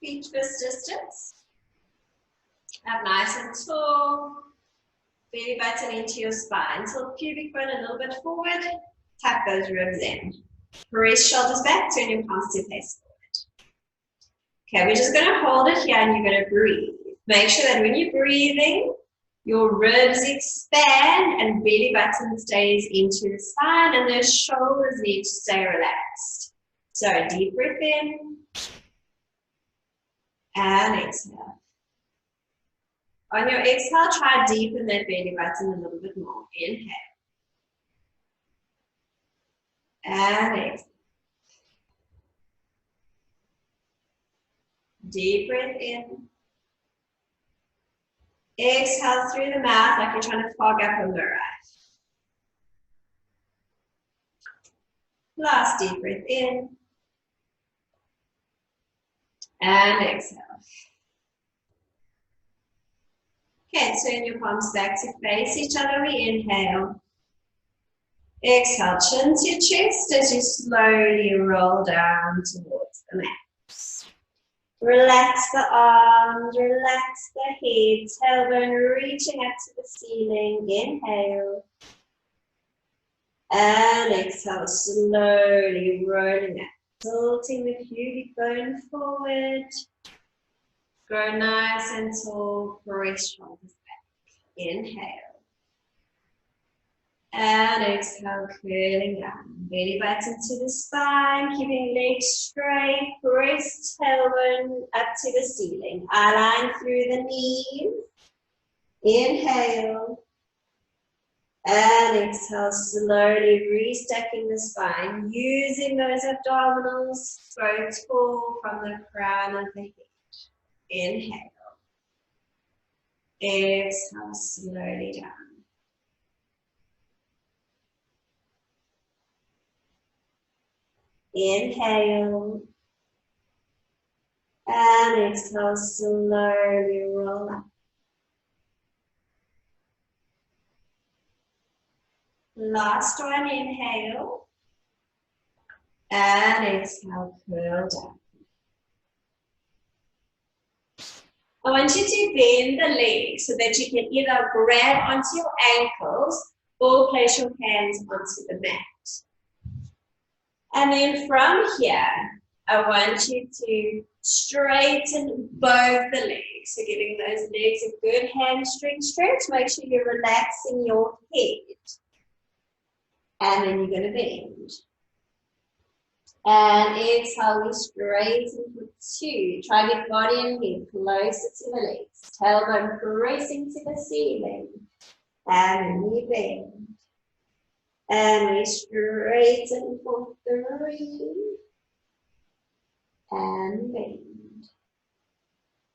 Feet fist distance. Up nice and tall. Belly button into your spine. Tilt pubic bone a little bit forward. Tuck those ribs in. Press shoulders back. Turn your palms to face forward. Okay, we're just going to hold it here and you're going to breathe. Make sure that when you're breathing, your ribs expand and belly button stays into the spine and those shoulders need to stay relaxed. So deep breath in and exhale. On your exhale, try to deepen that belly button a little bit more. Inhale. And exhale. Deep breath in. Exhale through the mouth like you're trying to fog up a mirror. Last deep breath in. And exhale. Okay, turn your palms back to face each other. We inhale. Exhale, chin to your chest as you slowly roll down towards the mat. Relax the arms, relax the head, tailbone reaching up to the ceiling. Inhale. And exhale, slowly rolling up, tilting the pubic bone forward. Grow nice and tall, press shoulders back. Inhale. And exhale, curling down. Belly button to the spine, keeping legs straight. Press tailbone up to the ceiling. Eye line through the knees. Inhale. And exhale, slowly restacking the spine. Using those abdominals. Grow tall from the crown of the head. Inhale. Exhale, slowly down. Inhale. And exhale, slowly roll up. Last one, inhale. And exhale, curl down. I want you to bend the legs so that you can either grab onto your ankles or place your hands onto the mat. And then from here, I want you to straighten both the legs. So giving those legs a good hamstring stretch. Make sure you're relaxing your head. And then you're going to bend. And exhale, we straighten for 2. Try to get body and head closer to the legs. Tailbone pressing to the ceiling. And then we bend. And we straighten for 3. And bend.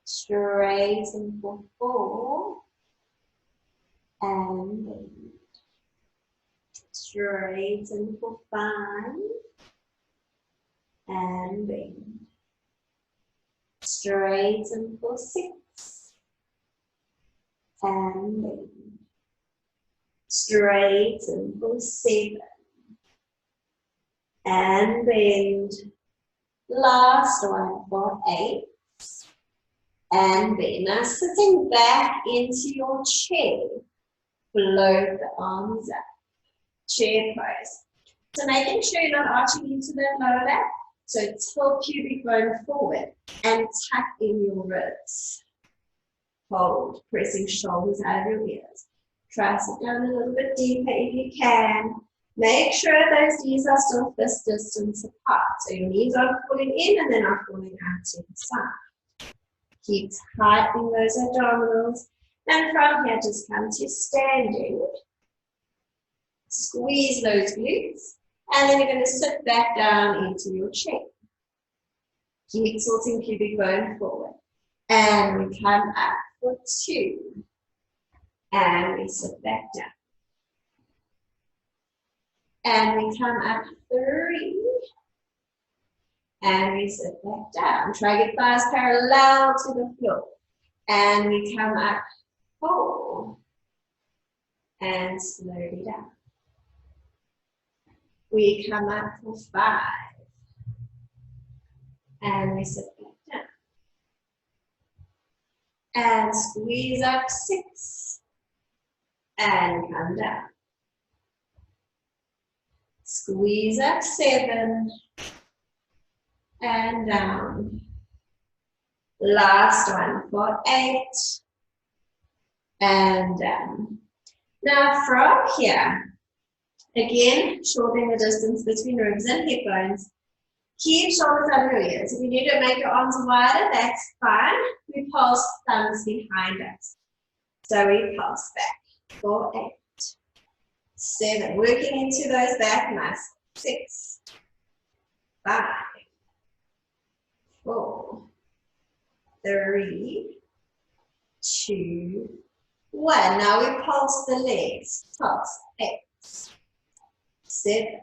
Straighten for 4. And bend. Straighten for 5. And bend. Straighten for 6. And bend. Straighten for 7. And bend. Last one for 8. And bend. Now sitting back into your chair. Float the arms up. Chair pose. So making sure you're not arching into the lower back. So tilt pubic bone forward and tuck in your ribs. Hold, pressing shoulders out of your ears. Try to sit down a little bit deeper if you can. Make sure those knees are still fist distance apart. So your knees aren't falling in and they're not falling out to the side. Keep tightening those abdominals. And from here, just come to standing. Squeeze those glutes. And then you're going to sit back down into your chair. Keep tilting pubic bone forward. And we come up for 2. And we sit back down. And we come up 3. And we sit back down. Try to get thighs parallel to the floor. And we come up 4. And slowly down. We come up for 5. And we sit back down. And squeeze up 6. And come down. Squeeze up 7. And down. Last one for 8. And down. Now from here, again, shortening the distance between ribs and hip bones. Keep shoulders under your ears. If you need to make your arms wider, that's fine. We pulse thumbs behind us. So we pulse back for 8, 7. Working into those back muscles. 6, 5, 4, 3, 2, 1. Now we pulse the legs. Pulse 8, 7,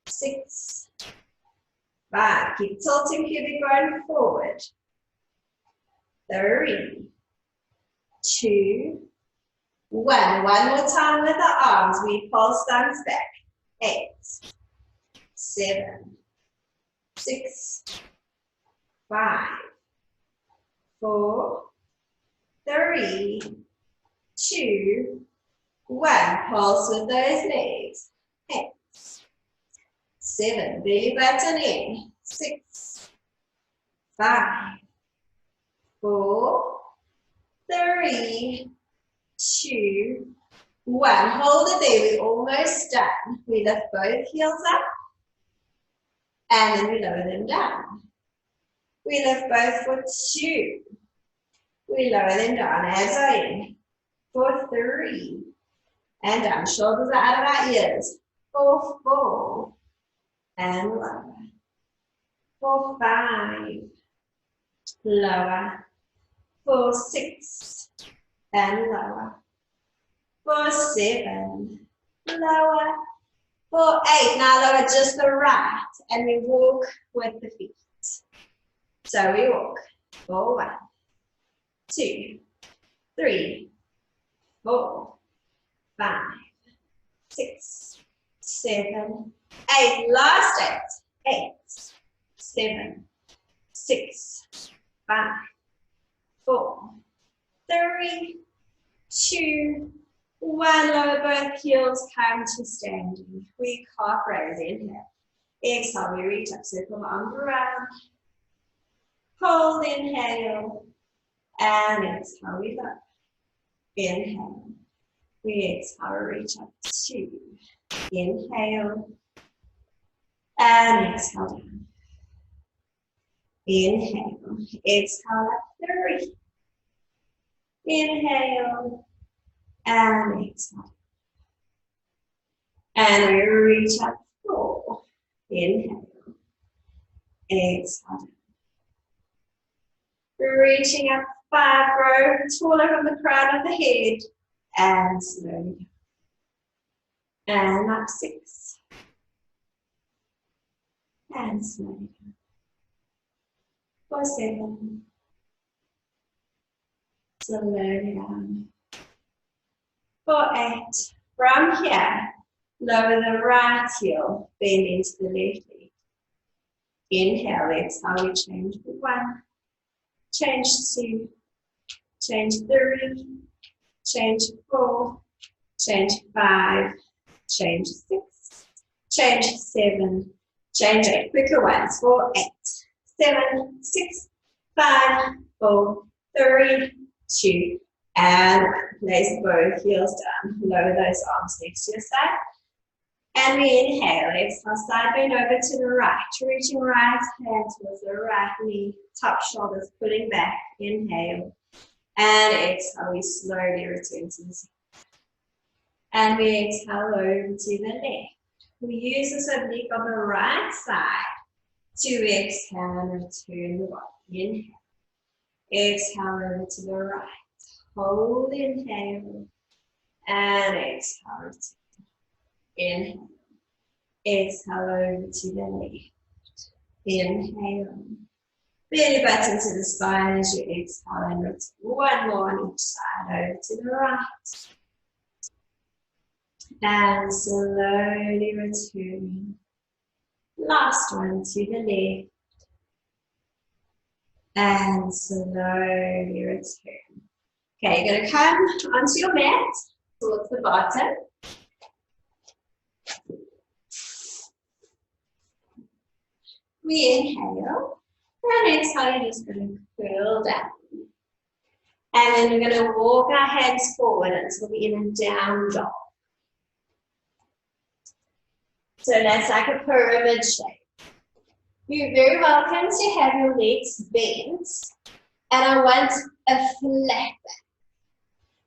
6, 5. Keep tilting pubic bone forward. 3, 2, 1. One more time with the arms. We pulse thumbs back. 8, 7, 6, 5, 4, 3, 2, 1. Pulse with those legs. 8, 7. Belly button in. 6, 5, 4, 3, 2, 1. Hold it there. We're almost done. We lift both heels up. And then we lower them down. We lift both foot 2. We lower them down. Abs are in. For 3. And down. Shoulders are out of our ears. For 4. And lower. For 5. Lower. For 6. And lower. For 7. Lower. For 8. Now lower just the right. And we walk with the feet. So we walk. For 1, 2, 3, 4, 5, 6, 7, 8. Last 8. 8, 7, 6, 5, 4, 3, 2, 1. Lower both heels, come to standing. We calf raise. Inhale. Exhale, we reach up, circle the arms around. Hold, inhale. And exhale, we lower. Inhale. We exhale, reach up 2. Inhale. And exhale down. Inhale. Exhale up 3. Inhale. And exhale. And we reach up 4. Inhale. Exhale. Reaching up 5, grow taller from the crown of the head. And slowly down. And up 6. And slowly down. For 7. Slowly down. For 8. From here, lower the right heel, bend into the left leg. Inhale, exhale, we change for 1. Change 2. Change 3. Change 4. Change 5. Change 6. Change 7. Change 8. Quicker ones. For 8, 7, 6, 5, 4, 3, 2, and 1. Place both heels down. Lower those arms next to your side. And we inhale. Exhale, side bend over to the right. Reaching right hand towards the right knee. Top shoulders pulling back. Inhale. And exhale, we slowly return to the center. And we exhale over to the left. We use this oblique on the right side to exhale and return the body. Inhale. Exhale over to the right. Hold, inhale. And exhale, return. Inhale. Exhale over to the left. Inhale. Belly button to the spine as you exhale and return. One more on each side over to the right. And slowly returning. Last one to the left. And slowly return. Okay, you're going to come onto your mat towards the bottom. We inhale, and exhale, you're just going to curl down. And then we're going to walk our hands forward until we're in a down dog. So that's like a pyramid shape. You're very welcome to have your legs bent, and I want a flat back.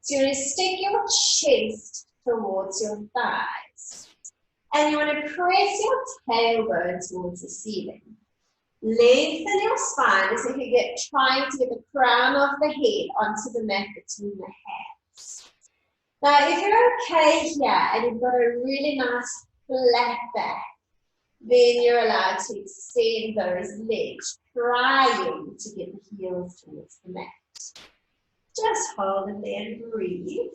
So you're going to stick your chest towards your thighs, and you want to press your tailbone towards the ceiling. Lengthen your spine as if you're trying to get the crown of the head onto the mat between the hands. Now, if you're okay here and you've got a really nice flat back, then you're allowed to extend those legs, trying to get the heels towards the mat. Just hold it there and breathe.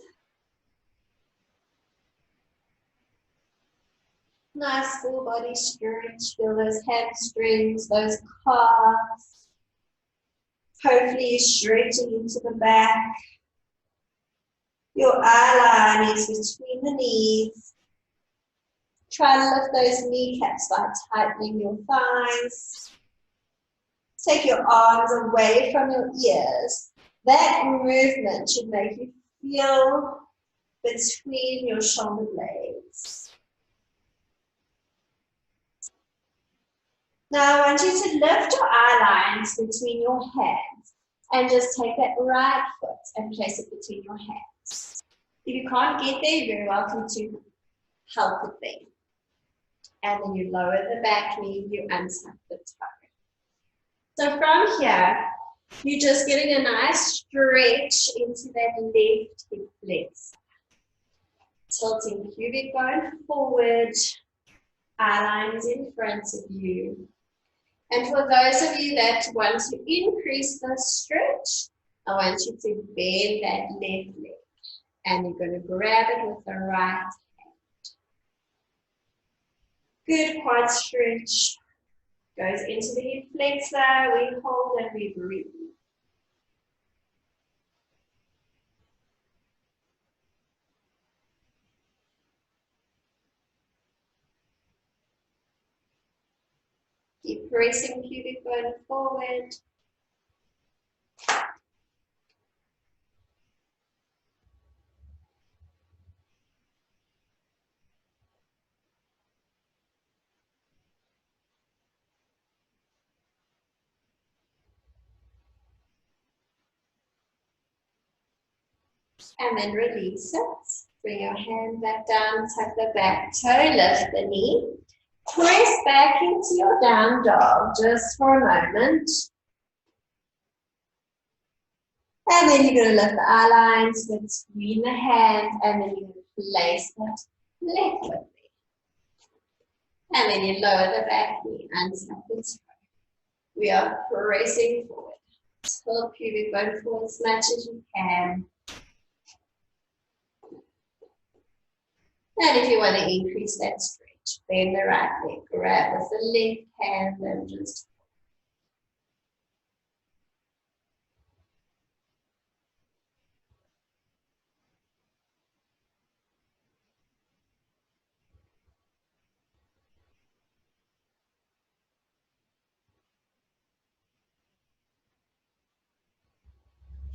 Nice full body stretch, feel those hamstrings, those calves. Hopefully you're stretching into the back. Your eye line is between the knees. Try to lift those kneecaps by tightening your thighs. Take your arms away from your ears. That movement should make you feel between your shoulder blades. Now I want you to lift your eye lines between your hands and just take that right foot and place it between your hands. If you can't get there, you're very welcome to help it there. And then you lower the back knee, you untuck the toe. So from here, you're just getting a nice stretch into that left hip flexor. Tilting pubic bone forward, eye lines in front of you. And for those of you that want to increase the stretch, I want you to bend that left leg. And you're going to grab it with the right hand. Good quad stretch. Goes into the hip flexor. We hold and we breathe. Keep pressing pubic bone forward. And then release it. Bring your hand back down, tuck the back toe, lift the knee. Press back into your down dog just for a moment. And then you're going to lift the eye lines between the hands, and then you're going to place that left foot there. And then you lower the back knee and tuck the toe. We are pressing forward. Tilt pubic bone forward as much as you can. And if you want to increase that stretch, bend the right leg, grab with the left hand and just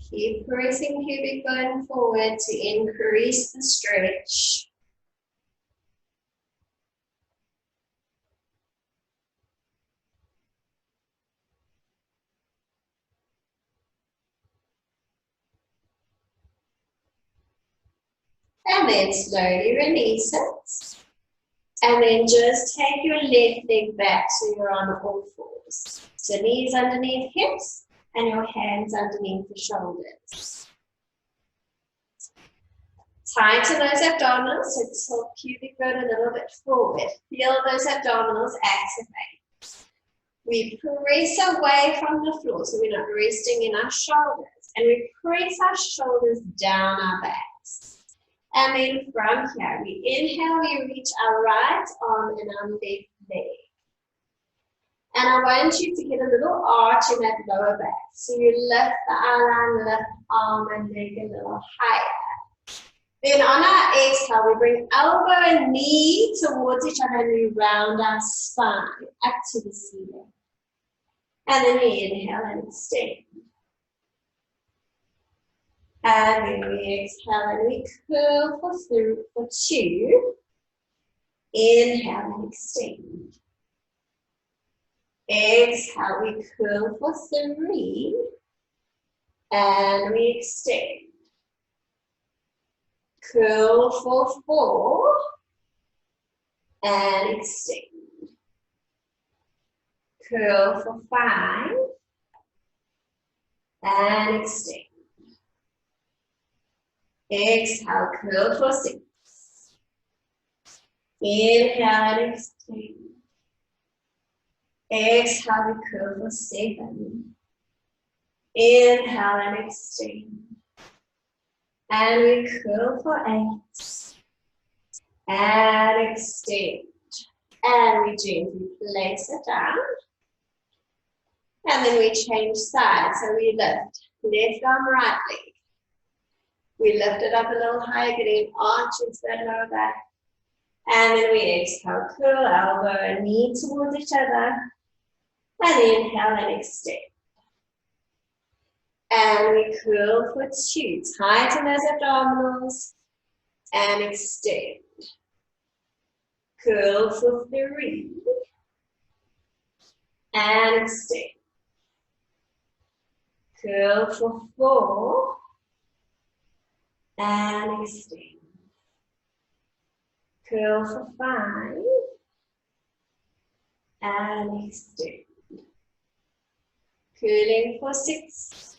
keep pressing pubic bone forward to increase the stretch. And then slowly release it. And then just take your left leg back so you're on all fours. So knees underneath hips and your hands underneath the shoulders. Tighten those abdominals, so tilt pubic bone a little bit forward. Feel those abdominals activate. We press away from the floor so we're not resting in our shoulders. And we press our shoulders down our backs. And then from here, we inhale, we reach our right arm and our left leg. And I want you to get a little arch in that lower back. So you lift the eyeline, lift arm and leg a little higher. Then on our exhale, we bring elbow and knee towards each other and we round our spine up to the ceiling. And then we inhale and extend. And then we exhale and we curl for 2. Inhale and extend. Exhale, we curl for 3. And we extend. Curl for 4. And extend. Curl for 5. And extend. Exhale, curl for 6. Inhale and extend. Exhale, we curl for 7. Inhale and extend. And we curl for 8. And extend. And we gently place it down. And then we change sides. So we lift left arm, right leg. We lift it up a little higher, getting arch into that lower back. And then we exhale, curl elbow and knee towards each other. And inhale and extend. And we curl for 2. Tighten those abdominals. And extend. Curl for 3. And extend. Curl for 4. And extend. Curl for 5. And extend. Curling for 6.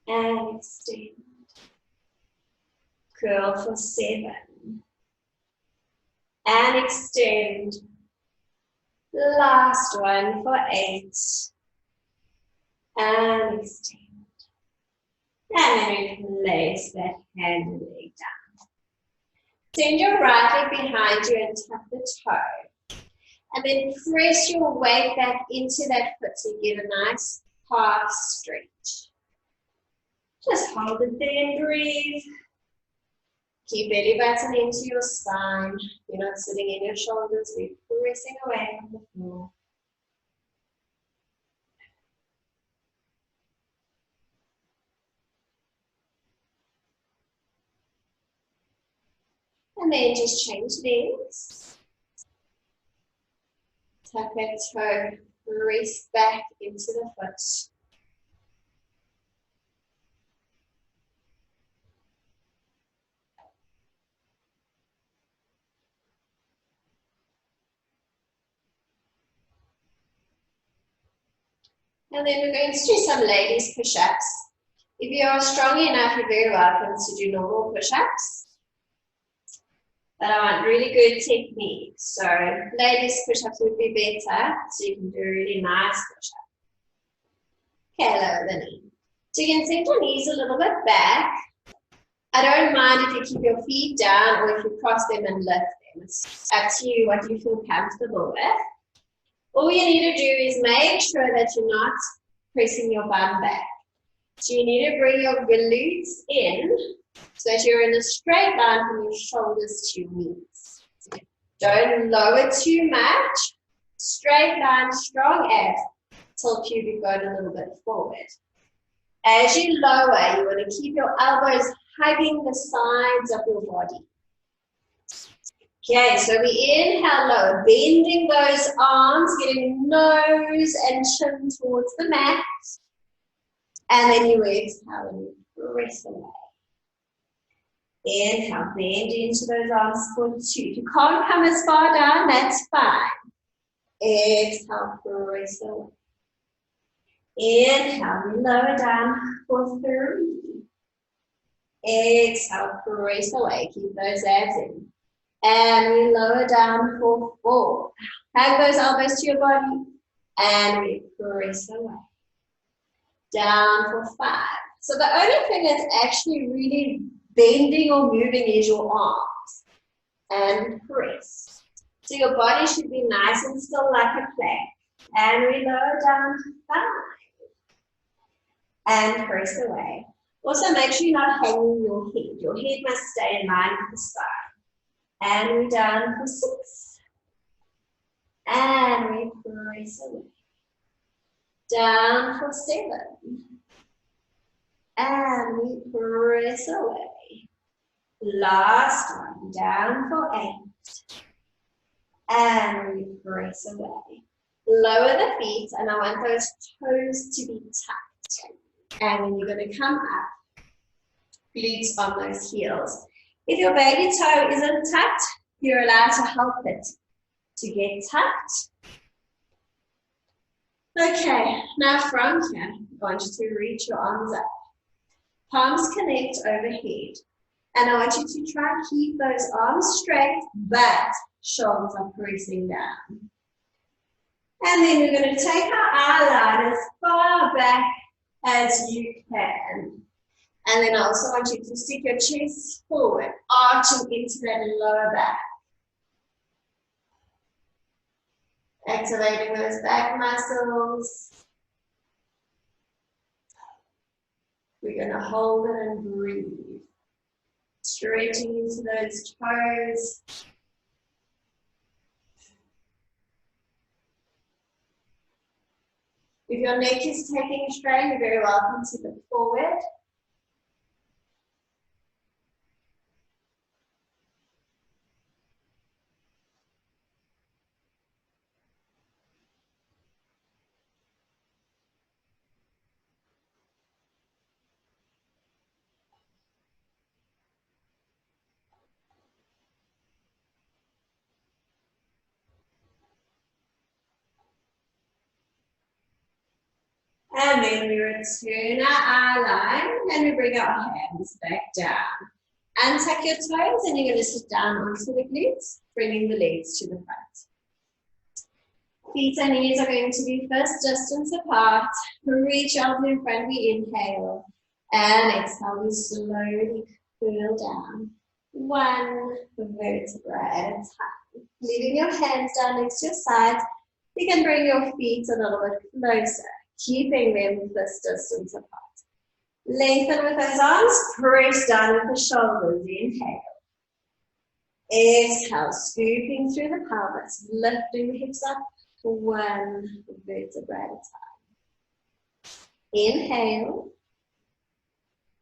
And extend. Curl for 7. And extend. Last one for 8. And extend. And then we place that hand and leg down. Send your right leg behind you and tuck the toe. And then press your weight back into that foot to get a nice calf stretch. Just hold it there and breathe. Keep belly button into your spine. You're not sitting in your shoulders, we're pressing away from the floor. And then just change legs. Tuck that toe, press back into the foot. And then we're going to do some ladies push-ups. If you are strong enough, you're very welcome to do normal push-ups. But I want really good technique. So ladies push-ups would be better. So you can do a really nice push-up. Okay, lower the knee. So you can send your knees a little bit back. I don't mind if you keep your feet down or if you cross them and lift them. It's up to you what you feel comfortable with. All you need to do is make sure that you're not pressing your bum back. So you need to bring your glutes in so that you're in a straight line from your shoulders to your knees. Don't lower too much. Straight line, strong abs, till pubic bone a little bit forward. As you lower, you want to keep your elbows hugging the sides of your body. Okay, so we inhale low, bending those arms, getting nose and chin towards the mat. And then you exhale and you press away. Inhale, bend into those arms for 2. If you can't come as far down, that's fine. Exhale, press away. Inhale, lower down for 3. Exhale, press away. Keep those abs in. And we lower down for 4. Hug those elbows to your body. And we press away. Down for 5. So the only thing that's actually really bending or moving is your arms. And press. So your body should be nice and still like a plank. And we lower down to 5. And press away. Also make sure you're not hanging your head. Your head must stay in line with the spine. And we're down for 6. And we press away. Down for 7. And we press away. Last one, down for 8. And we press away. Lower the feet, and I want those toes to be tucked. And then you're going to come up, glutes on those heels. If your baby toe isn't tucked, you're allowed to help it to get tucked. Okay, now from here, I want you to reach your arms up. Palms connect overhead. And I want you to try and keep those arms straight, but shoulders are pressing down. And then we're going to take our eye line as far back as you can. And then I also want you to stick your chest forward, arching into that lower back. Activating those back muscles. We're going to hold it and breathe. Stretching into those toes. If your neck is taking a strain, you're very welcome to look forward. And then we return our eye line and we bring our hands back down. Untuck your toes and you're going to sit down onto the glutes, bringing the legs to the front. Feet and knees are going to be first distance apart. Reach out in front, we inhale. And exhale, we slowly curl down. One vertebra at a time. Leaving your hands down next to your sides. You can bring your feet a little bit closer, keeping them this distance apart. Lengthen with those arms, press down with the shoulders, inhale. Exhale, scooping through the pelvis, lifting the hips up, one vertebra at a time. Inhale.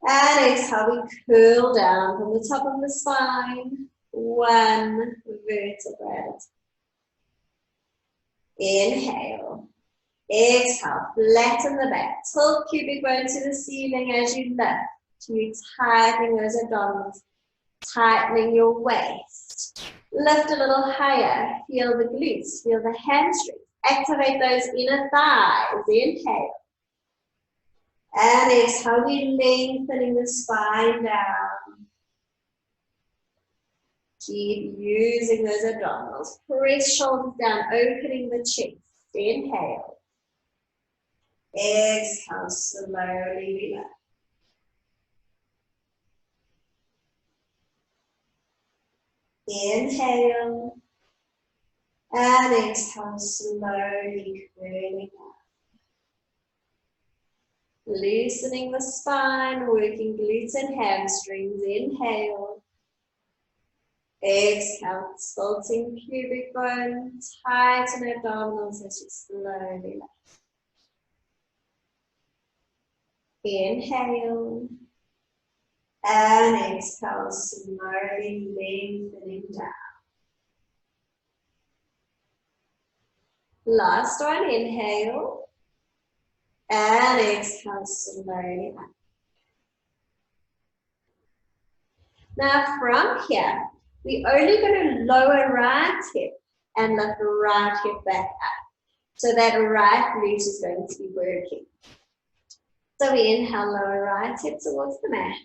And exhale, we curl down from the top of the spine, one vertebra at a time. Inhale. Exhale, flatten the back, tilt pubic bone to the ceiling as you lift. You're tightening those abdominals, tightening your waist. Lift a little higher, feel the glutes, feel the hamstrings. Activate those inner thighs, inhale. And exhale, we're lengthening the spine down. Keep using those abdominals. Press shoulders down, opening the chest. Inhale. Exhale, slowly relax. Inhale. And exhale, slowly curling up. Loosening the spine, working glutes and hamstrings. Inhale. Exhale, tilting pubic bone, tighten abdominals as you slowly relax. Inhale. And exhale, slowly lengthening down. Last one, inhale. And exhale, slowly up. Now from here, we're only going to lower right hip and lift the right hip back up. So that right glute is going to be working. So we inhale, lower right hip towards the mat.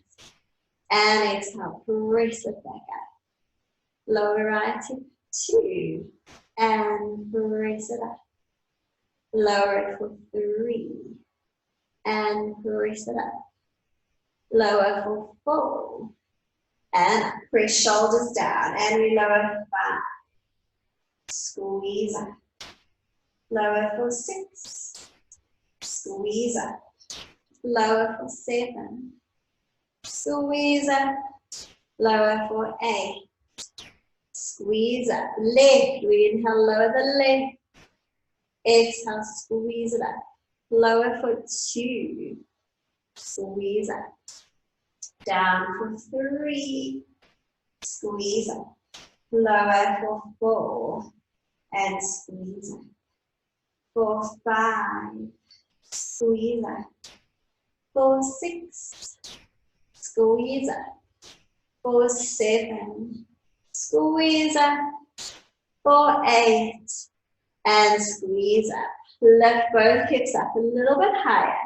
And exhale, press it back up. Lower right hip, 2. And press it up. Lower it for 3. And press it up. Lower for 4. And press shoulders down. And we lower 5. Squeeze up. Lower for 6. Squeeze up. Lower for 7. Squeeze up. Lower for 8. Squeeze up. Left. We inhale, lower the left. Exhale, squeeze it up. Lower for 2. Squeeze up. Down for 3. Squeeze up. Lower for 4. And squeeze up. For 5. Squeeze up. For 6. Squeeze up. For 7. Squeeze up. For 8. And squeeze up. Lift both hips up a little bit higher.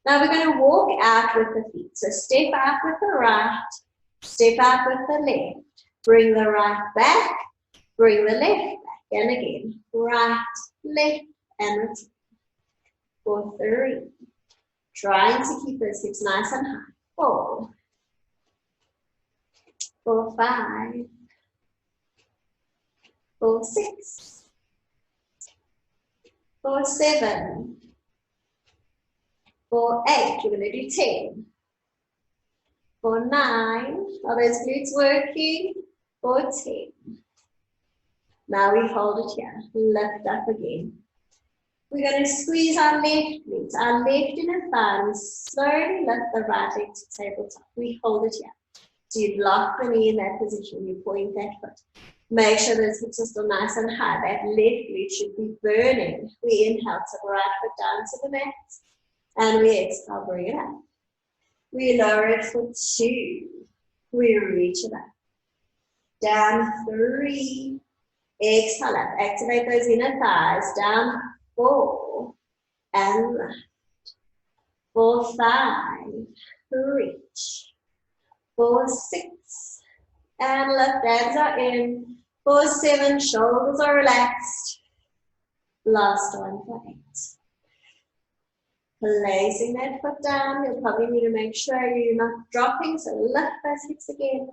Now we're going to walk out with the feet. So step out with the right, step out with the left. Bring the right back, bring the left back. And again, right, left, and return. For 3. Trying to keep those hips nice and high. 4. For 5. For 6. For 7. For 8, we're going to do 10. For 9, are those glutes working? For 10. Now we hold it here, lift up again. We're going to squeeze our left glute, our left inner thigh, and slowly lift the right leg to tabletop. We hold it here. So you block the knee in that position, you point that foot. Make sure those hips are still nice and high. That left glute should be burning. We inhale, tip the right foot down to the mat. And we exhale, bring it up. We lower it for 2. We reach it up. Down 3. Exhale up. Activate those inner thighs. Down 4. And left. For 5. Reach. For 6. And left. Hands are in. For 7. Shoulders are relaxed. Last one for 8. Placing that foot down, you'll probably need to make sure you're not dropping, so lift those hips again.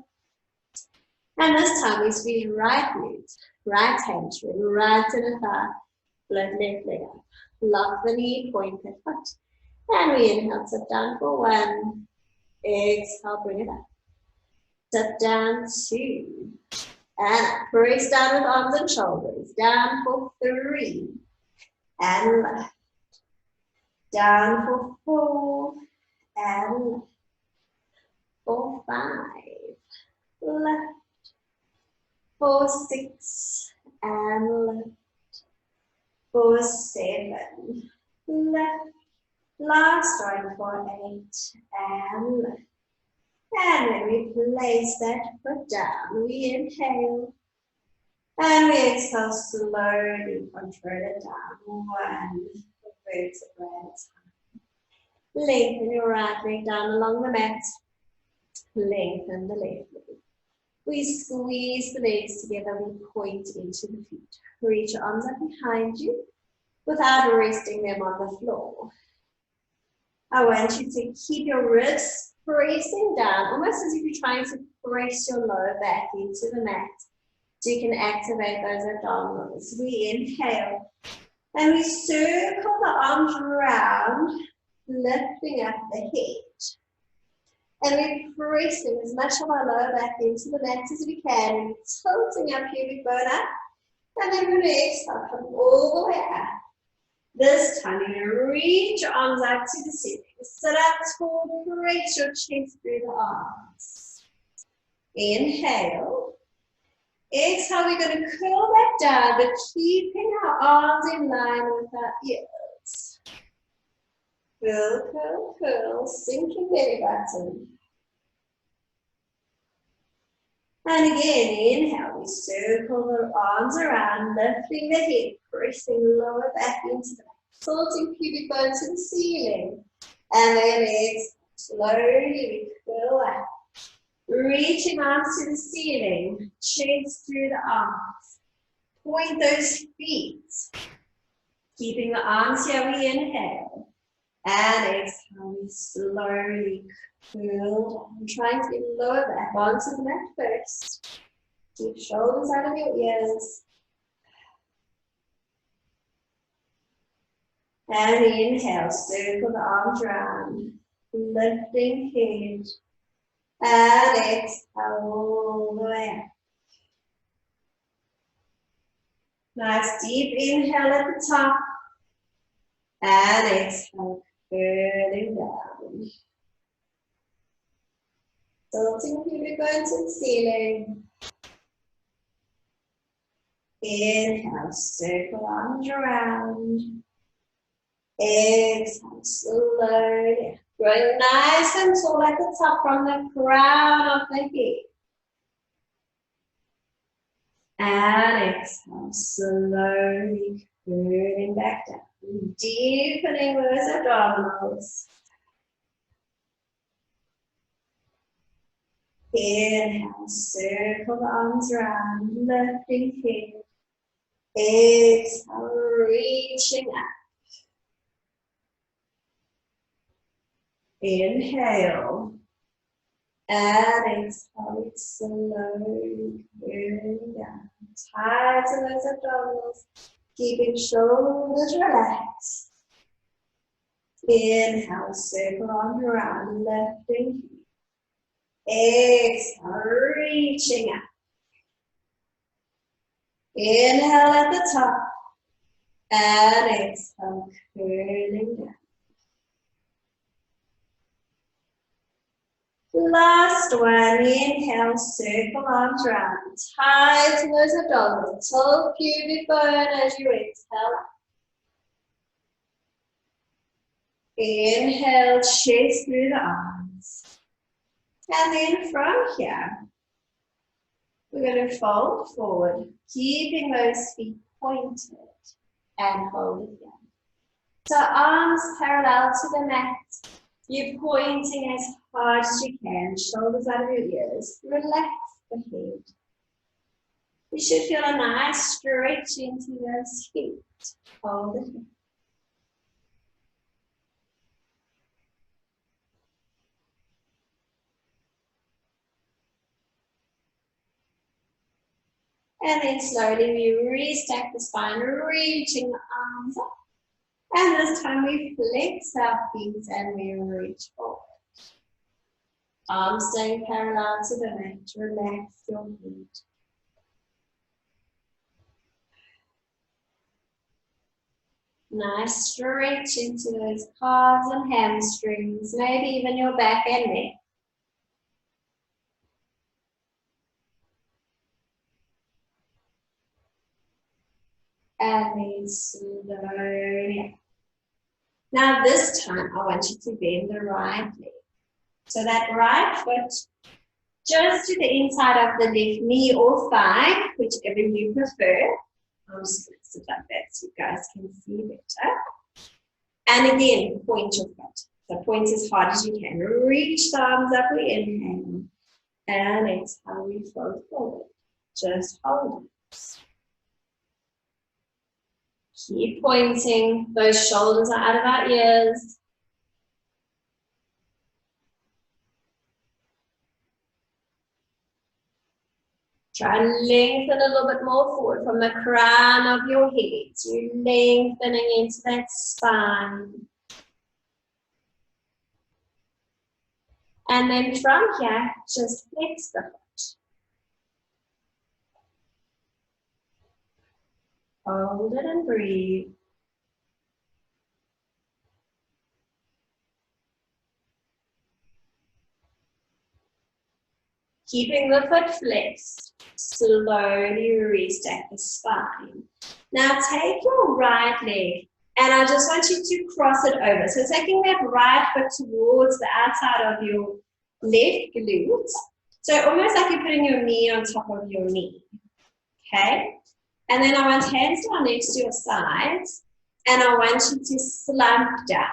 And this time we squeeze right glute, right hamstring, right inner thigh, lift left leg up. Lock the knee, point the foot. And we inhale, sit down for 1. Exhale, bring it up. Sit down 2. And up. Press down with arms and shoulders. Down for 3. And left. Down for 4, and left. For 5, left. For 6, and left. For 7, left. Last one for 8, and left. And when we place that foot down, we inhale. And we exhale, slowly control it down. 1. Vertebrae. Lengthen your right leg down along the mat. Lengthen the left leg. We squeeze the legs together. We point into the feet. Reach your arms up behind you without resting them on the floor. I want you to keep your wrists pressing down, almost as if you're trying to press your lower back into the mat. So you can activate those abdominals. We inhale. And we circle the arms around, lifting up the head. And we're pressing as much of our lower back into the mat as we can, and tilting our pubic bone up. And then we're going to exhale, come all the way up. This time you're going to reach your arms out to the ceiling. Sit up tall, press your chest through the arms. Inhale. Exhale, we're going to curl back down, but keeping our arms in line with our ears. Curl, curl, curl, sinking belly button. And again, inhale, we circle the arms around, lifting the head, pressing lower back into the back, tilting pubic bone to the ceiling. And then exhale, slowly we curl up. Reaching arms to the ceiling, chest through the arms. Point those feet. Keeping the arms here, we inhale. And exhale, we slowly curl down. Trying to get lower back onto the mat first. Keep shoulders out of your ears. And inhale, circle the arms around, lifting head. And exhale all the way up. Nice deep inhale at the top. And exhale, curling down. Tilting pubic bone to the ceiling. Inhale, circle arms around. Exhale, slowly. Growing nice and tall at the top from the crown of the head. And exhale, slowly curling back down. Deepening those abdominals. Inhale, circle the arms around, lifting head. Exhale, reaching up. Inhale. And exhale, slowly curling down. Tighten those abdominals, keeping shoulders relaxed. Inhale, circle arms around, lifting head. Exhale, reaching up. Inhale at the top. And exhale, curling down. Last one. Inhale, circle arms around. Tighten those abdominals. Tilt pubic bone as you exhale. Inhale, chest through the arms. And then from here, we're going to fold forward, keeping those feet pointed and hold it here. So arms parallel to the mat. You're pointing as hard as you can, shoulders out of your ears. Relax the head. You should feel a nice stretch into those feet. Hold it here. And then slowly we restack the spine, reaching the arms up. And this time we flex our feet and we reach forward. Arms staying parallel to the mat. Relax your head. Nice stretch into those calves and hamstrings, maybe even your back and neck. And then slowly. Now this time I want you to bend the right leg. So that right foot just to the inside of the left knee or thigh, whichever you prefer. I'm just going to sit like that so you guys can see better. And again, point your foot. So point as hard as you can. Reach the arms up, we inhale. And exhale, we fold forward. Just hold it. Keep pointing. Those shoulders are out of our ears. Try and lengthen a little bit more forward from the crown of your head. So you're lengthening into that spine. And then from here, just flex the foot. Hold it and breathe. Keeping the foot flexed, slowly restack the spine. Now take your right leg and I just want you to cross it over. So taking that right foot towards the outside of your left glute. So almost like you're putting your knee on top of your knee. Okay? And then I want hands down next to your sides and I want you to slump down.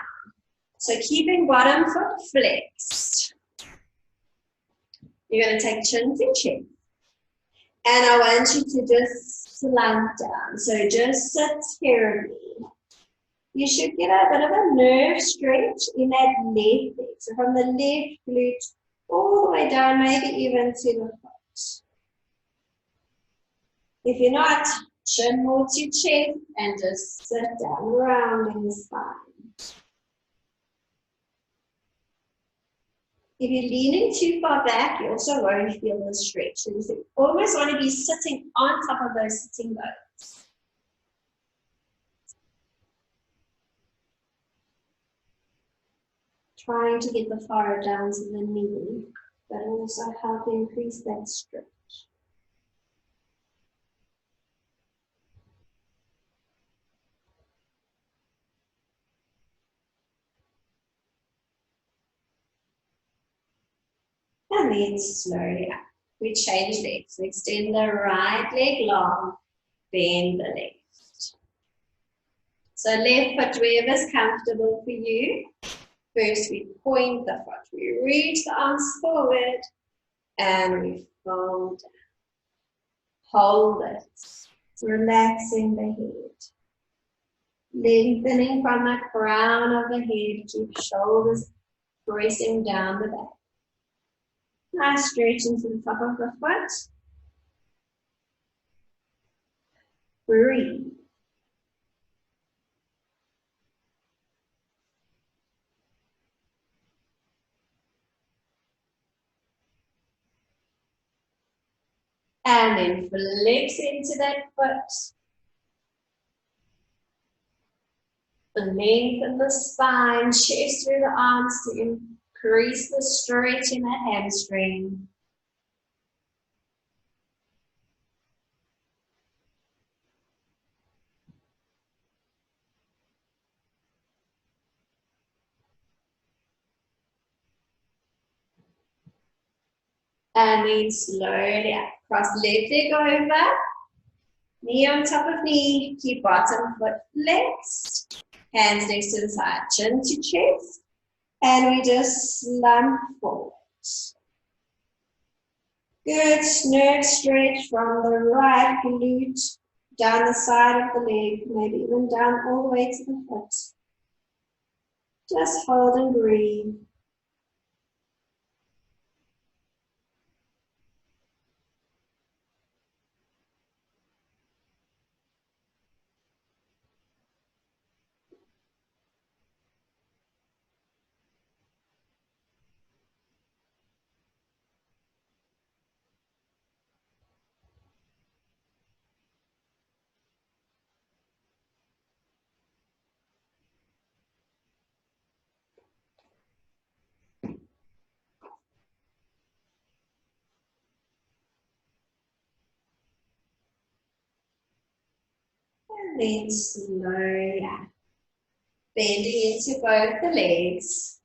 So keeping bottom foot flexed. You're going to take chin to chin. And I want you to just slump down. So just sit terribly. You should get a bit of a nerve stretch in that left leg. So from the left glute all the way down, maybe even to the foot. If you're not, chin more to chest and just sit down, rounding the spine. If you're leaning too far back, you also won't feel the stretch. So you almost want to be sitting on top of those sitting bones. Trying to get the forehead down to the knee, but also help increase that stretch. And then slowly up. We change legs. Extend the right leg long, bend the left. So left foot wherever's comfortable for you. First we point the foot. We reach the arms forward and we fold down. Hold it. Relaxing the head. Lengthening from the crown of the head. Keep shoulders pressing down the back. Nice stretch into the top of the foot. Breathe. And then flex into that foot. Lengthen the spine, chest through the arms to increase the stretch in that hamstring. And then slowly up. Cross left leg over. Knee on top of knee. Keep bottom foot flexed. Hands next to the side. Chin to chest. And we just slump forward. Good nerve stretch from the right glute down the side of the leg. Maybe even down all the way to the foot. Just hold and breathe. And then slowly up. Bending into both the legs.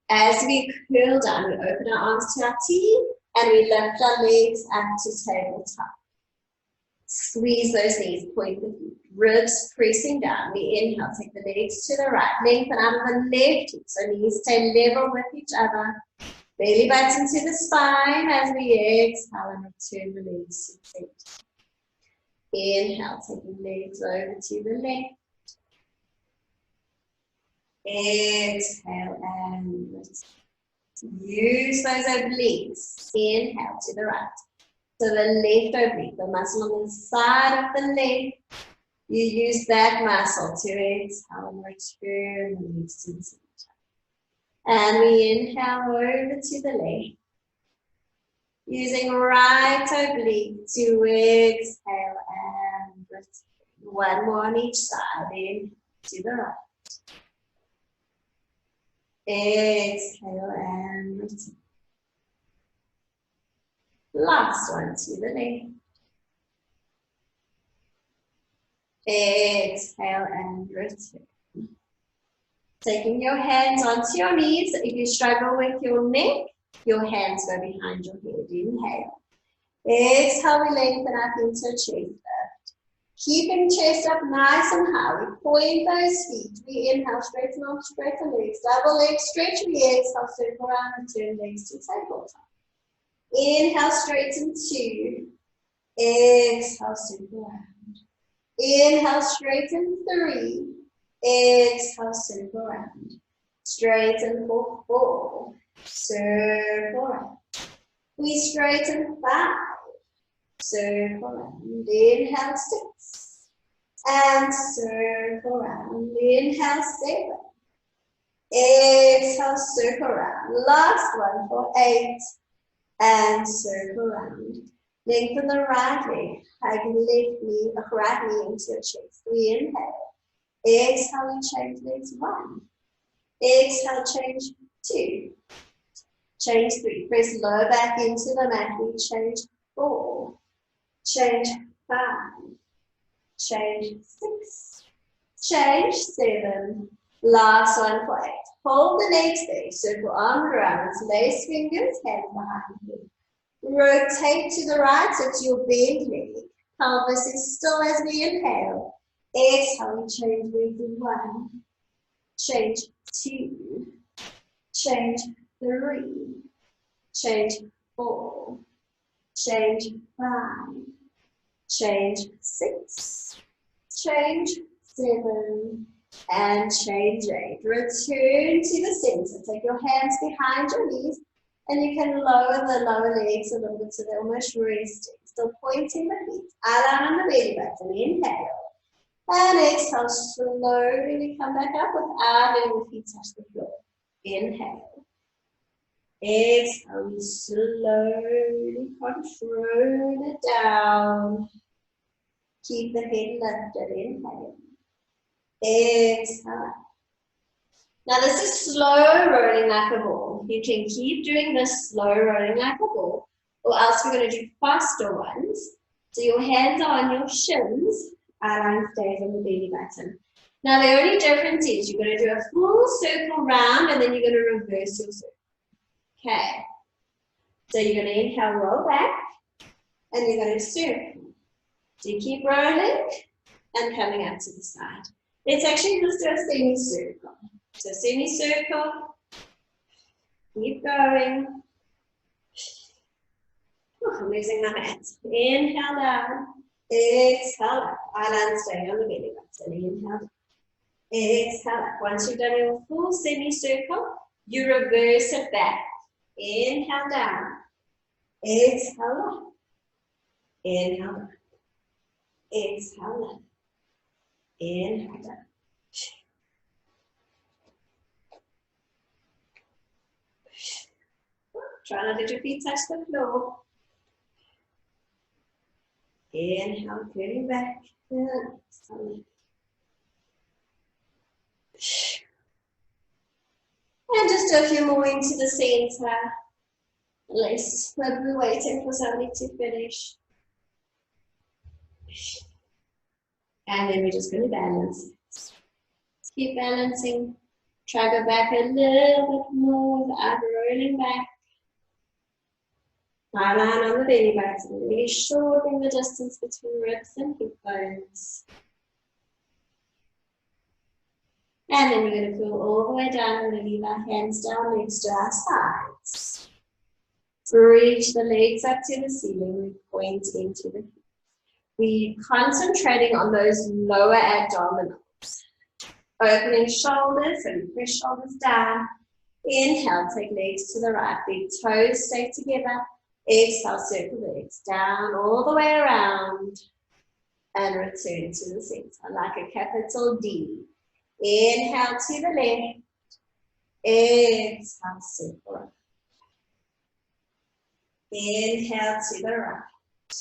As we curl down, we open our arms to our T and we lift our legs up to tabletop. Squeeze those knees, point the feet, ribs pressing down. We inhale, take the legs to the right, lengthen out of the left hip, so knees stay level with each other. Belly button to the spine as we exhale and return the legs to the center. Inhale, taking legs over to the left. Exhale and return. Use those obliques. Inhale to the right. So the left oblique, the muscle on the side of the leg, you use that muscle to exhale and return the legs to the center. And we inhale over to the left. Using right oblique to exhale and return. One more on each side. Inhale to the right. Exhale and return. Last one to the left. Exhale and return. Taking your hands onto your knees. If you struggle with your neck, your hands go behind your head. Inhale. Exhale, we lengthen up into chest lift. Keeping chest up nice and high. We point those feet. We inhale, straighten arms, straighten legs. Double leg stretch. We exhale, circle around and turn legs to tabletop. Inhale, straighten 2. Exhale, circle around. Inhale, straighten 3. Exhale, circle around. Straighten for 4. Circle around. We straighten 5. Circle around. Inhale, 6. And circle around. Inhale, 7. Exhale, circle around. Last one for 8. And circle around. Lengthen the right leg. Hug the left knee, the right knee into your chest. We inhale. Exhale and change legs. 1. Exhale, change 2. Change 3. Press low back into the mat. We change 4. Change 5. Change 6. Change 7. Last one for 8. Hold the legs there. Circle arm around. Lace fingers, hands behind you. Rotate to the right, so to your bent leg. Pelvis is still as we inhale. Exhale, change legs. 1. Change 2. Change 3. Change 4. Change 5. Change 6. Change 7. And change 8. Return to the center. Take your hands behind your knees. And you can lower the lower legs a little bit so they're almost resting. Still pointing the feet. Eye on the belly button. Inhale. And exhale. Slowly come back up without letting the feet touch the floor. Inhale. Exhale. Slowly control it down. Keep the head lifted. Inhale. Exhale. Now this is slow rolling like a ball. You can keep doing this slow rolling like a ball, or else we're going to do faster ones. So your hands are on your shins, eye stays on the belly button. Now the only difference is you're going to do a full circle round and then you're going to reverse your circle. Okay. So you're going to inhale, roll back, and you're going to circle. So you keep rolling and coming out to the side. Let's actually just do a semicircle. So semicircle, keep going. Oh, I'm losing my hands. Inhale down, exhale up. Island staying on the belly button. Inhale down, exhale up. Once you've done your full semicircle, you reverse it back. Inhale down, exhale up. Inhale up, exhale up. Inhale down. Try not to let your feet touch the floor. Inhale, getting back. And just do a few more into the center. Let's we're waiting for somebody to finish. And then we're just going to balance. Keep balancing. Try to go back a little bit more without rolling back. Eye line on the belly button, really shortening the distance between ribs and hip bones. And then we're going to pull all the way down and leave our hands down next to our sides. Reach the legs up to the ceiling, we point into the hips. We're concentrating on those lower abdominals. Opening shoulders and press shoulders down. Inhale, take legs to the right, big toes stay together. Exhale, circle the legs down all the way around and return to the center like a capital D. Inhale to the left, exhale, circle up. Inhale to the right,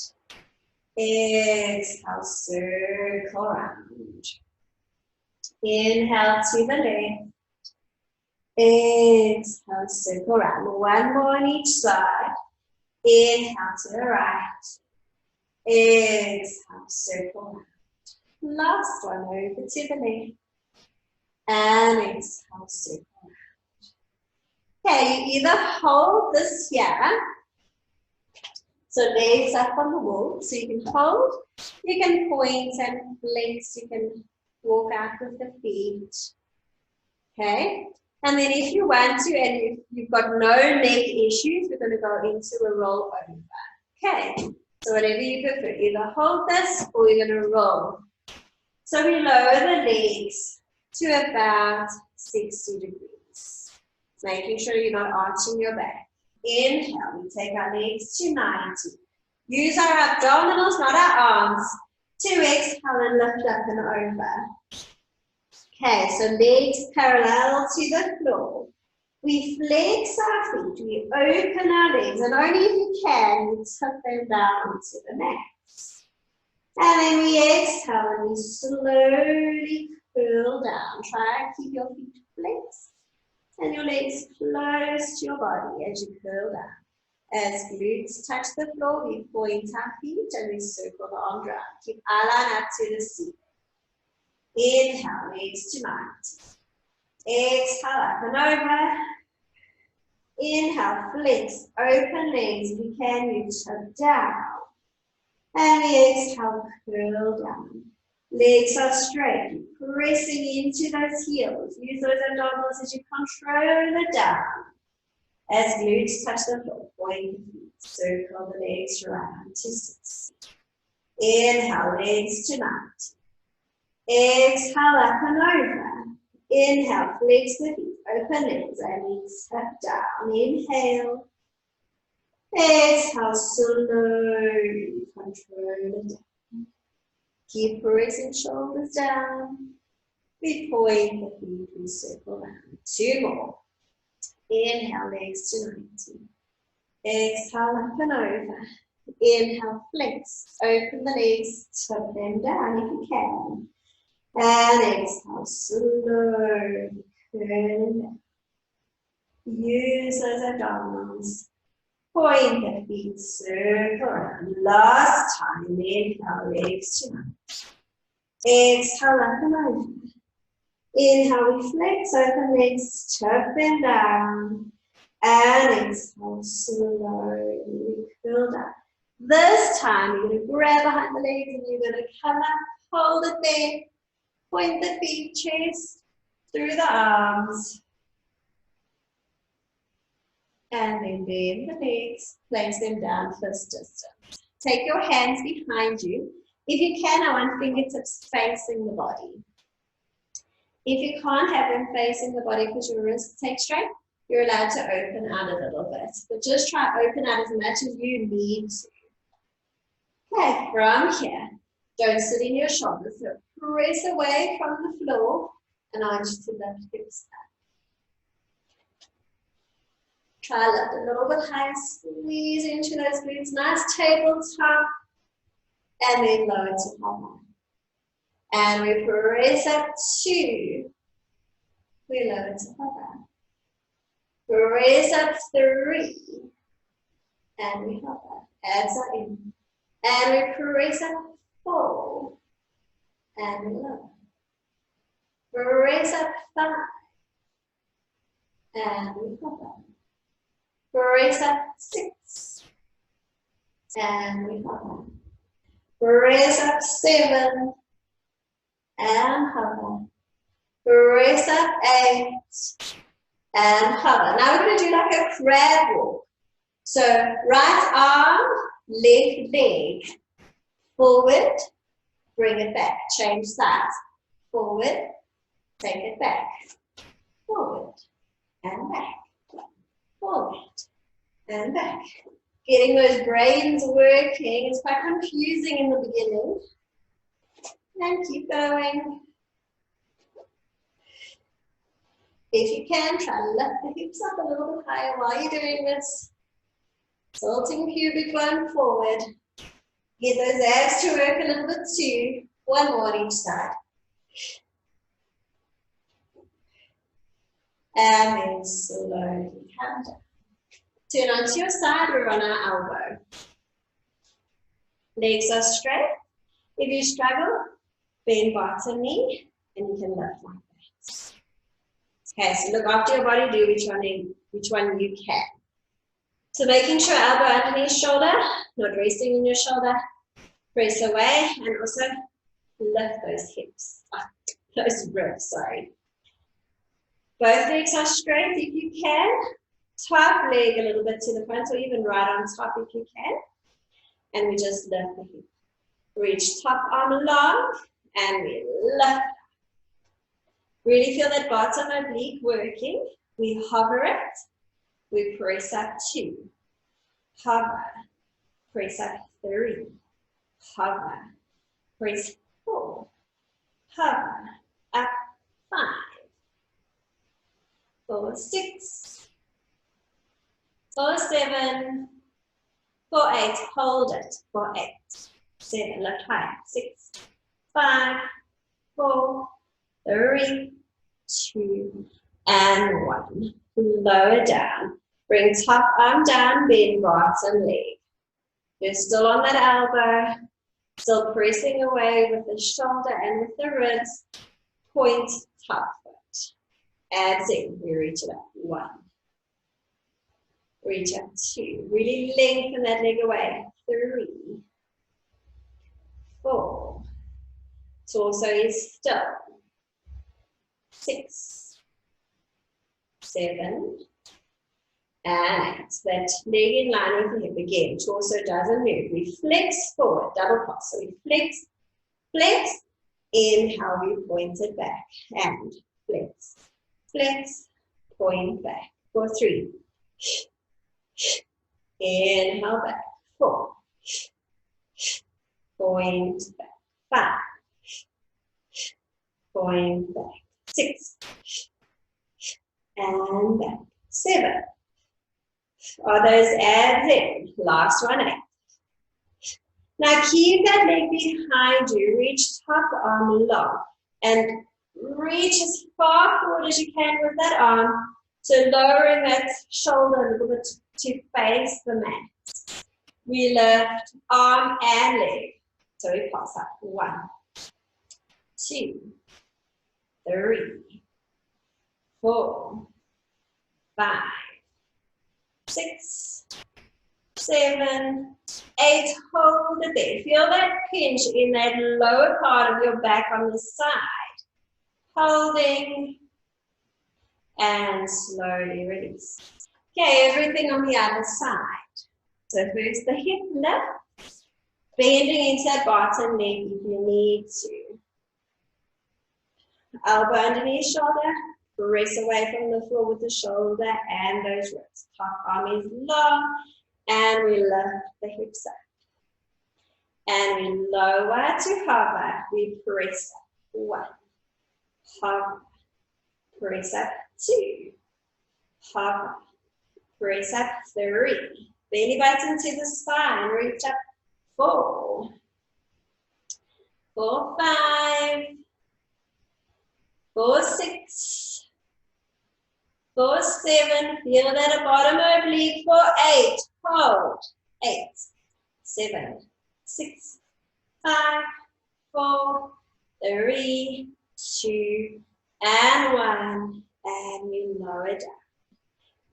exhale, circle around. Inhale to the left, exhale, circle around. One more on each side. Inhale to the right, exhale, circle around. Last one, over to the left, and exhale, circle around. Okay, you either hold this here, so legs up on the wall, so you can hold, you can point and flex, you can walk out with the feet, okay? And then if you want to, and if you've got no neck issues, we're going to go into a roll over. Okay, so whatever you prefer, either hold this or you're going to roll. So we lower the legs to about 60 degrees, making sure you're not arching your back. Inhale, we take our legs to 90. Use our abdominals, not our arms, 2 exhale and lift up and over. Okay, so legs parallel to the floor. We flex our feet, we open our legs, and only if you can, you tip them down onto the mat. And then we exhale and we slowly curl down. Try and keep your feet flexed and your legs close to your body as you curl down. As glutes touch the floor, we point our feet and we circle the arm round. Keep eye line up to the ceiling. Inhale, legs to 90. Exhale, up and over. Inhale, flex, open legs. If you can, you tip down. And we exhale, curl down. Legs are straight, pressing into those heels. Use those abdominals as you control it down. As glutes touch the floor, point the feet, circle the legs around to 60. Inhale, legs to 90. Exhale, up and over. Inhale, flex the feet, open legs, and we step down. Inhale. Exhale, slowly control it down. Keep pressing shoulders down. We point the feet, we circle around. 2 more. Inhale, legs to 90. Exhale, up and over. Inhale, flex. Open the legs, tip them down if you can. And exhale, slowly curl down. Use those abdominals. Point the feet, circle around. Last time, inhale, legs to 90. Exhale, up and over. Inhale, we flex, open legs, tip them down. And exhale, slowly curl down. This time, you're going to grab behind the legs and you're going to come up, hold it there. Point the feet, chest, through the arms. And then bend the legs, place them down fist distance. Take your hands behind you. If you can, I want fingertips facing the body. If you can't have them facing the body because your wrists take straight, you're allowed to open out a little bit. But just try open out as much as you need to. Okay, from here, don't sit in your shoulders. So press away from the floor and I want you to lift hips up. Try lift a little bit higher, squeeze into those glutes, nice tabletop, and then lower to hover. And we press up 2, we lower to hover. Press up 3, and we hover. Abs are in. And we press up 4, and we lower. Press up 5, and we hover. Press up 6, and we hover. Press up 7, and hover. Press up 8, and hover. Now we're going to do like a crab walk. So right arm, left leg, forward, bring it back, change sides. Forward, take it back. Forward, and back. Forward and back. Getting those brains working. It's quite confusing in the beginning. And keep going. If you can, try to lift the hips up a little bit higher while you're doing this. Tilting pubic bone forward. Get those abs to work a little bit too. 1 more on each side. And then slowly come down. Turn onto your side, we're on our elbow. Legs are straight. If you struggle, bend bottom knee, and you can lift like that. Okay, so look after your body, do which one you can. So making sure elbow underneath shoulder, not resting in your shoulder. Press away, and also lift those hips, those ribs, sorry. Both legs are straight if you can. Top leg a little bit to the front, or even right on top if you can. And we just lift the hip. Reach top arm long, and we lift. Really feel that bottom oblique working. We hover it. We press up 2. Hover. Press up 3. Hover. press 4, hover, up 5, 4, 6, 4, 7, 4, 8, hold it, 4, 8, 7, lift high, 6, 5, 4, 3, 2, and 1. Lower down. Bring top arm down, bend bottom leg. You're still on that elbow, still pressing away with the shoulder and with the ribs. Point top foot. Abs in. We reach it up. 1. Reach up. 2. Really lengthen that leg away. 3. 4. Torso is still. 6, 7, and 8. That leg in line with the hip again. Torso doesn't move. We flex forward, double cross. So we flex, flex, inhale, we point it back, and flex, flex, point back. For 3. Inhale back. 4. Point back. 5. Point back. 6. And back. 7. Are those abs in? Last one, 8. Now keep that leg behind you. Reach top arm long. And reach as far forward as you can with that arm. So lowering that shoulder a little bit to face the mat. We lift arm and leg. So we pass up. 1, 2, 3, 4, 5, 6, 7, 8. Hold it there. Feel that pinch in that lower part of your back on the side. Holding and slowly release. Okay, everything on the other side. So first the hip lift, bending into that bottom leg if you need to. Elbow underneath shoulder, press away from the floor with the shoulder and those ribs. Top arm is long, and we lift the hips up. And we lower to hover, we press up. 1, hover, press up. 2, hover, press up. 3, belly button to the spine, reach up. 4, 4, 5, 4, 6, 4, 7, feel that at bottom oblique. 4, 8, hold. 8, 7, 6, 5, 4, 3, 2, and 1, and we lower down.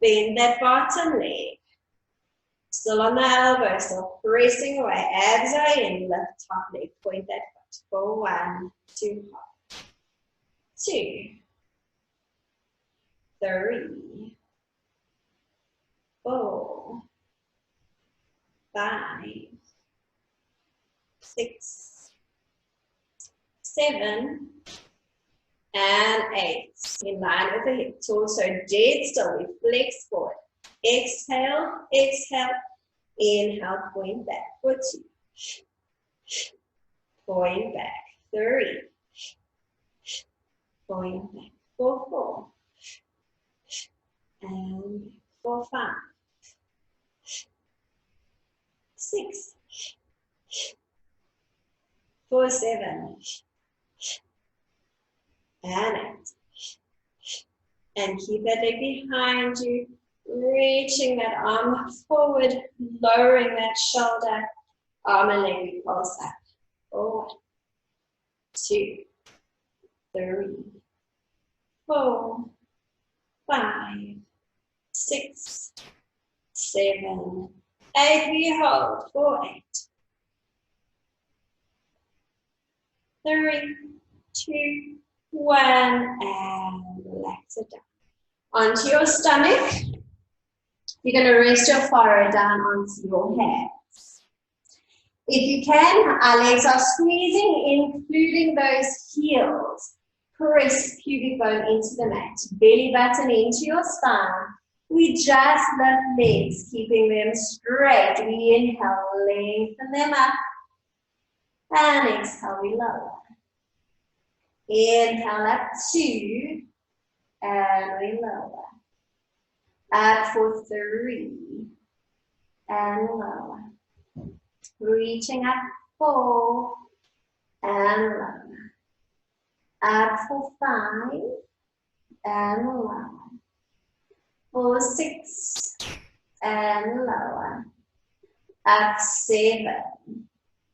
Bend that bottom leg. Still on the elbow, still pressing away. Abs are in, lift top leg, point that foot. For 1, 2, hop. 2, 3, 4, 5, 6, 7, and 8. In line with the hip. Torso dead still. We flex forward. Exhale, exhale. Inhale, point back. For 2. Point back. 3. Point back. For 4. And for 5. 6. For 7. And 8. And keep that leg behind you, reaching that arm forward, lowering that shoulder, arm and leg, we pulse up. 4, 2, 3, 4, 5, 6, 7, 8. We hold. 4, 8. 3, 2, 1, and relax it down. Onto your stomach. You're going to rest your forehead down onto your hands. If you can, our legs are squeezing, including those heels. Press pubic bone into the mat. Belly button into your spine. We just lift legs, keeping them straight. We inhale, lengthen them up. And exhale, we lower. Inhale up 2, and we lower. Up for 3, and lower. Reaching up 4, and lower. Up for 5, and lower. For 6, and lower. Up 7,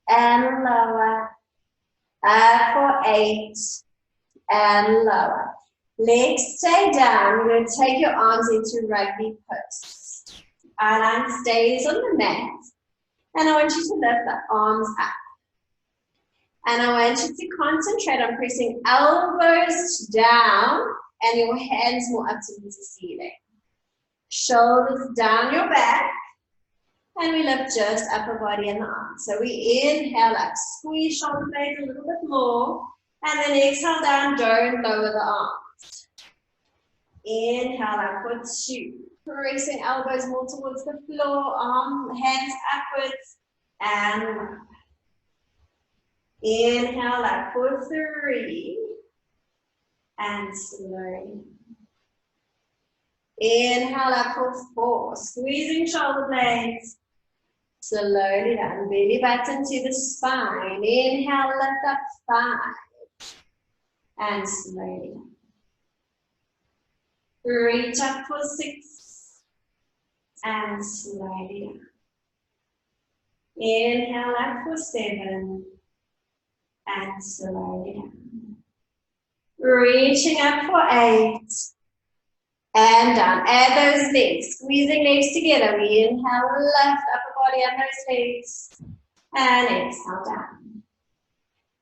and lower. Up for 8, and lower. Legs stay down. You're going to take your arms into rugby posts. Eye line stays on the mat. And I want you to lift the arms up. And I want you to concentrate on pressing elbows down and your hands more up to the ceiling. Shoulders down your back. And we lift just upper body and the arms. So we inhale up, squeeze shoulder blades a little bit more. And then exhale down, don't lower the arms. Inhale up for 2. Pressing elbows more towards the floor, hands upwards. And lower. Inhale up for 3. And slowly. Inhale up for 4. Squeezing shoulder blades. Slowly down, belly button to the spine. Inhale, lift up 5. And slowly down. Reach up for 6. And slowly down. Inhale up for 7. And slowly down. Reaching up for 8. And down. Add those legs. Squeezing legs together. We inhale, lift upper body and those legs. And exhale down.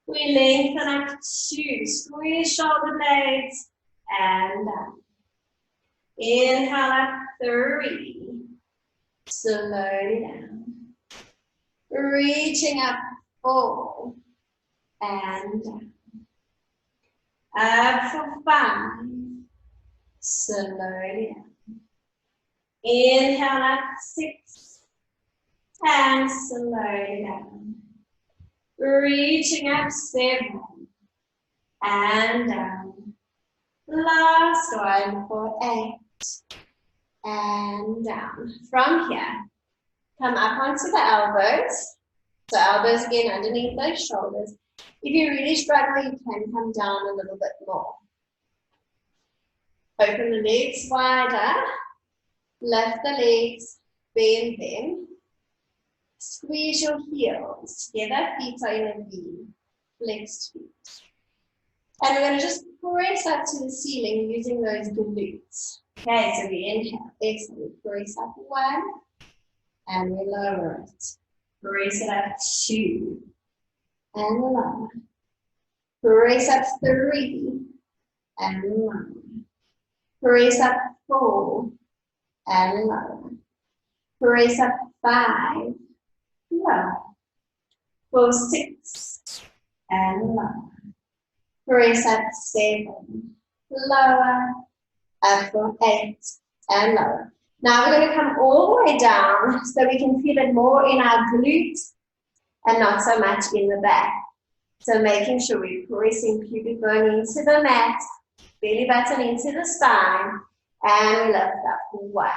We lengthen up 2. Squeeze shoulder blades. And down. Inhale up 3. Slowly down. Reaching up 4. And down. Up for 5. Slowly down. Inhale up 6. And slowly down. Reaching up 7. And down. Last one for 8. And down. From here, come up onto the elbows. So elbows again underneath those shoulders. If you're really struggling, you can come down a little bit more. Open the legs wider. Lift the legs, bend them. Squeeze your heels together. Feet are in a V. Flexed feet. And we're going to just press up to the ceiling using those glutes. Okay, so we inhale. Exhale, we press up 1. And we lower it. Press it up 2. And lower. Press up 3. And lower. Press up 4. And lower. Press up 5. Lower. For 6. And lower. Press up 7. Lower. Up for 8. And lower. Now we're going to come all the way down so we can feel it more in our glutes and not so much in the back. So making sure we're pressing pubic bone into the mat, belly button into the spine, and we lift up 1.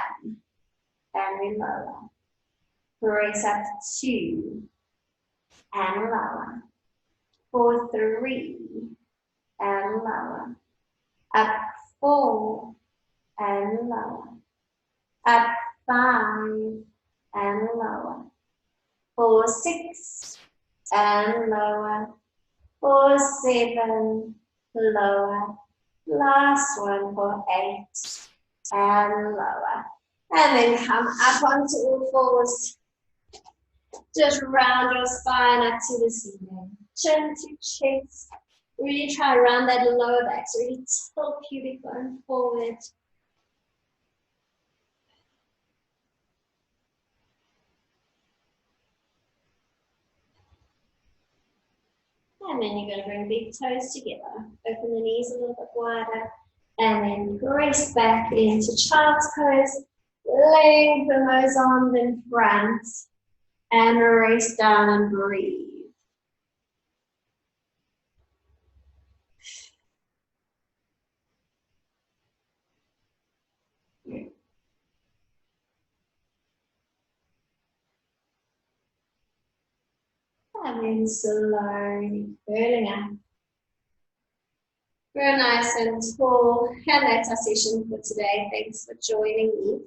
And we lower. Press up 2. And lower. For 3. And lower. Up 4. And lower. Up 5. And lower. For 6. And lower. For 7. Lower. Last one for 8. And lower. And then come up onto all fours. Just round your spine up to the ceiling. Chin to chest. Really try to round that lower back. So really tilt pubic bone forward. And then you're going to bring big toes together. Open the knees a little bit wider. And then press back into child's pose. Lengthen those arms in front. And rest down and breathe. And then slowly curling up. Grow nice and tall. And that's our session for today. Thanks for joining me.